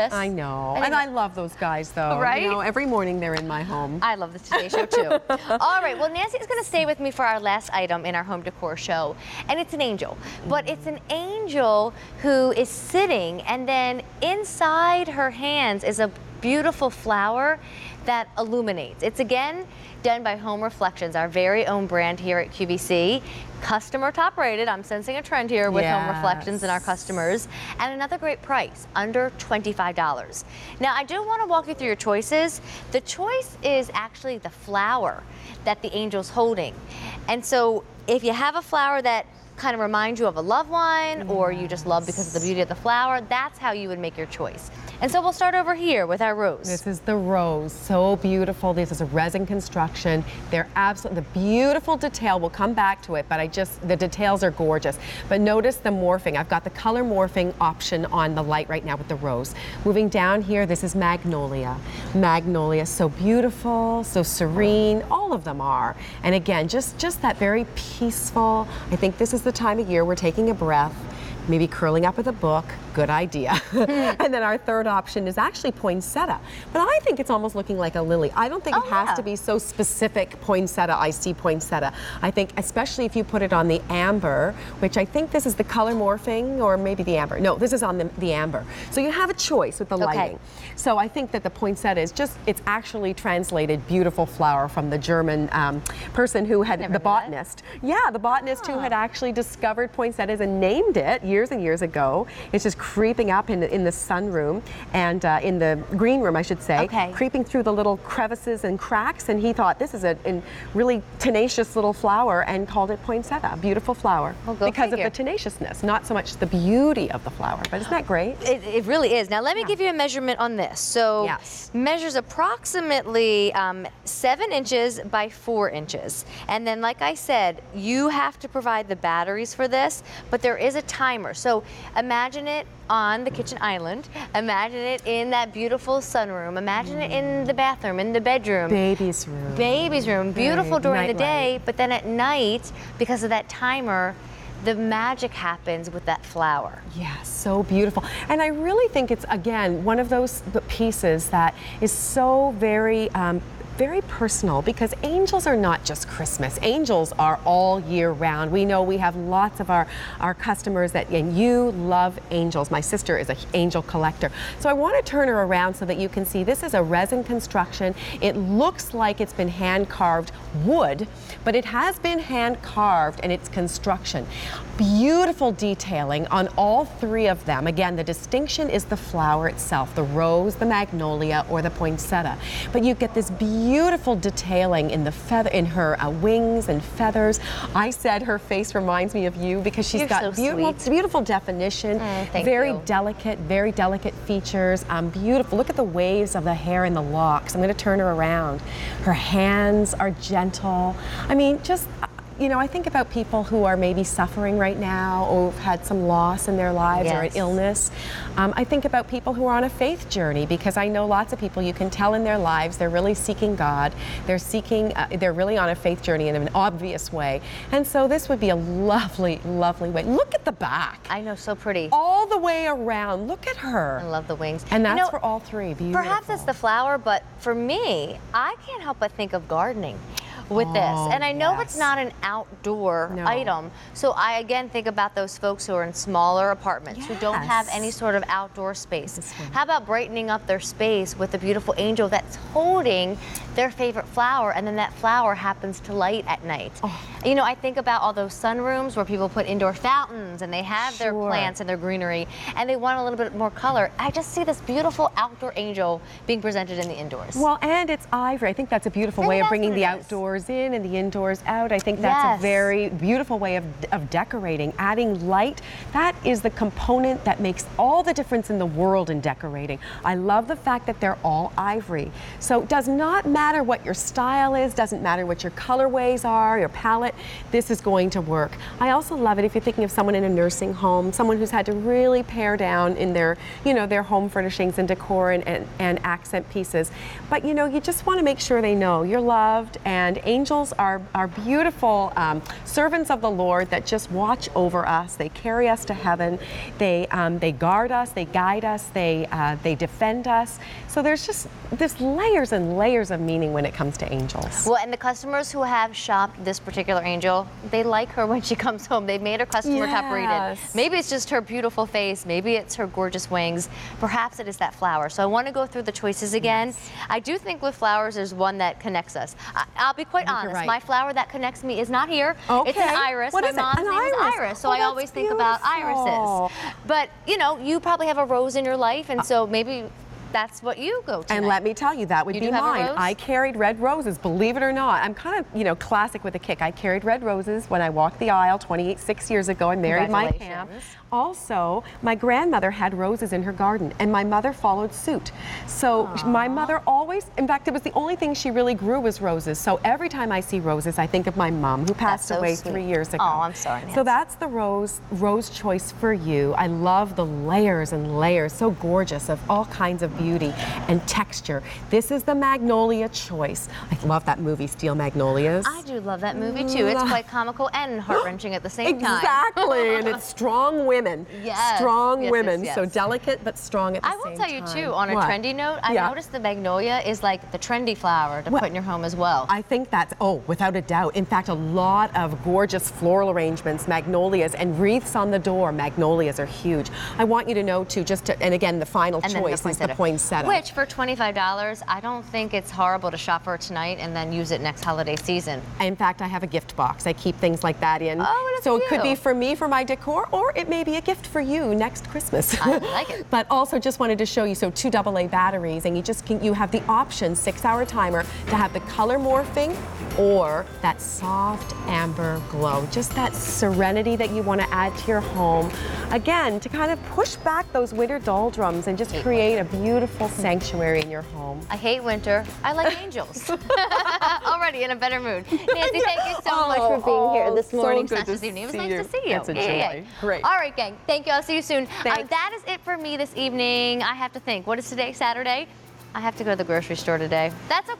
I know, and I love those guys, though. Right? You know, every morning they're in my home. I love the Today Show, too. All right, well, Nancy's going to stay with me for our last item in our home decor show, and it's an angel. But it's an angel who is sitting, and then inside her hands is a beautiful flower that illuminates. It's, again, done by Home Reflections, our very own brand here at QVC. Customer top rated. I'm sensing a trend here with Home Reflections and our customers. And another great price, under $25. Now, I do want to walk you through your choices. The choice is actually the flower that the angel's holding. And so if you have a flower that kind of reminds you of a loved one, or you just love because of the beauty of the flower, that's how you would make your choice. And so we'll start over here with our rose. This is the rose, so beautiful. This is a resin construction. They're absolutely, the beautiful detail, we'll come back to it, but the details are gorgeous. But notice the morphing. I've got the color morphing option on the light right now with the rose. Moving down here, this is magnolia. Magnolia, so beautiful, so serene, all of them are. And again, just that very peaceful. I think this is the time of year we're taking a breath, maybe curling up with a book. Good idea. And then our third option is actually poinsettia. But I think it's almost looking like a lily. I don't think it has to be so specific poinsettia. I see poinsettia. I think especially if you put it on the amber, which I think this is the color morphing, or maybe the amber. No, this is on the amber. So you have a choice with the lighting. So I think that the poinsettia is just, it's actually translated beautiful flower from the German person who had, the botanist. Yeah, the botanist who had actually discovered poinsettias and named it years and years ago. It's just creeping up in the sunroom and in the green room, I should say, creeping through the little crevices and cracks, and he thought this is a really tenacious little flower and called it poinsettia, a beautiful flower, because of the tenaciousness, not so much the beauty of the flower. But isn't that great? It really is. Now let me give you a measurement on this. So measures approximately 7 inches by 4 inches. And then, like I said, you have to provide the batteries for this, but there is a timer. So imagine it on the kitchen island. Imagine it in that beautiful sunroom. Imagine it in the bathroom, in the bedroom. Baby's room. Baby's room. Beautiful during the day, but then at night, because of that timer, the magic happens with that flower. Yeah, so beautiful. And I really think it's, again, one of those pieces that is so very very personal, because angels are not just Christmas. Angels are all year round. We know we have lots of our customers that, and you love angels. My sister is an angel collector. So I want to turn her around so that you can see this is a resin construction. It looks like it's been hand carved wood, but it has been hand carved in its construction. Beautiful detailing on all 3 of them. Again, the distinction is the flower itself, the rose, the magnolia, or the poinsettia. But you get this beautiful detailing in the feather, in her wings and feathers. I said her face reminds me of you because she's got beautiful definition, very delicate features, beautiful. Look at the waves of the hair and the locks. I'm going to turn her around. Her hands are gentle. I mean, just, you know, I think about people who are maybe suffering right now or have had some loss in their lives or an illness. I think about people who are on a faith journey, because I know lots of people, you can tell in their lives, they're really seeking God. They're seeking, they're really on a faith journey in an obvious way. And so this would be a lovely, lovely way. Look at the back. I know, so pretty. All the way around. Look at her. I love the wings. And that's for all 3. Beautiful. Perhaps it's the flower, but for me, I can't help but think of gardening with this. And I know it's not an outdoor item, so I again think about those folks who are in smaller apartments who don't have any sort of outdoor space. How about brightening up their space with a beautiful angel that's holding their favorite flower, and then that flower happens to light at night. You know, I think about all those sunrooms where people put indoor fountains and they have their plants and their greenery, and they want a little bit more color. I just see this beautiful outdoor angel being presented in the indoors. Well, and it's ivory. I think that's a beautiful way of bringing the outdoors in and the indoors out. I think that's a very beautiful way of decorating, adding light. That is the component that makes all the difference in the world in decorating. I love the fact that they're all ivory. So it does not matter what your style is, doesn't matter what your colorways are, your palette. it, this is going to work. I also love it if you're thinking of someone in a nursing home, someone who's had to really pare down in their, their home furnishings and decor and accent pieces. But you just want to make sure they know you're loved, and angels are beautiful servants of the Lord that just watch over us. They carry us to heaven. They guard us. They guide us. They defend us. So there's layers and layers of meaning when it comes to angels. Well, and the customers who have shopped this particular angel, they like her when she comes home. They've made her customer top rated. Maybe it's just her beautiful face. Maybe it's her gorgeous wings. Perhaps it is that flower. So I want to go through the choices again. Yes. I do think with flowers, there's one that connects us. I'll be quite honest. Right. My flower that connects me is not here. Okay. It's an iris. What My is mom's it? name is Iris. So I always think about irises. But, you probably have a rose in your life, and so maybe that's what you go to. And let me tell you, that would be mine. I carried red roses, believe it or not. I'm kind of, classic with a kick. I carried red roses when I walked the aisle 6 years ago. I married my Pam. Also, my grandmother had roses in her garden, and my mother followed suit. So my mother always, in fact, it was the only thing she really grew was roses. So every time I see roses, I think of my mom, who passed away 3 years ago. Oh, I'm sorry, Nancy. So that's the rose choice for you. I love the layers and layers, so gorgeous, of all kinds of beauty and texture. This is the magnolia choice. I love that movie, Steel Magnolias. I do love that movie too. It's quite comical and heart-wrenching at the same time. Exactly, and it's strong women. Yes. Strong women. Yes. So delicate but strong at the same time. I will tell you too, on a trendy note, I noticed the magnolia is like the trendy flower to put in your home as well. I think that's, without a doubt. In fact, a lot of gorgeous floral arrangements, magnolias, and wreaths on the door. Magnolias are huge. I want you to know too, and again, the final choice is the poinsettia. Which for $25, I don't think it's horrible to shop for it tonight and then use it next holiday season. In fact, I have a gift box. I keep things like that in. Oh, that's so it could be for me, for my decor, or it may be a gift for you next Christmas. I like it. But also just wanted to show you, so 2 AA batteries, and you have the option, 6-hour timer, to have the color morphing or that soft amber glow. Just that serenity that you want to add to your home. Again, to kind of push back those winter doldrums and just create a beautiful sanctuary in your home. I hate winter. I like angels. Already in a better mood. Nancy, thank you so much for being here this morning. This evening. It was nice to see you. It's a joy. Great. All right, gang. Thank you. I'll see you soon. That is it for me this evening. I have to think. What is today? Saturday? I have to go to the grocery store today. That's okay.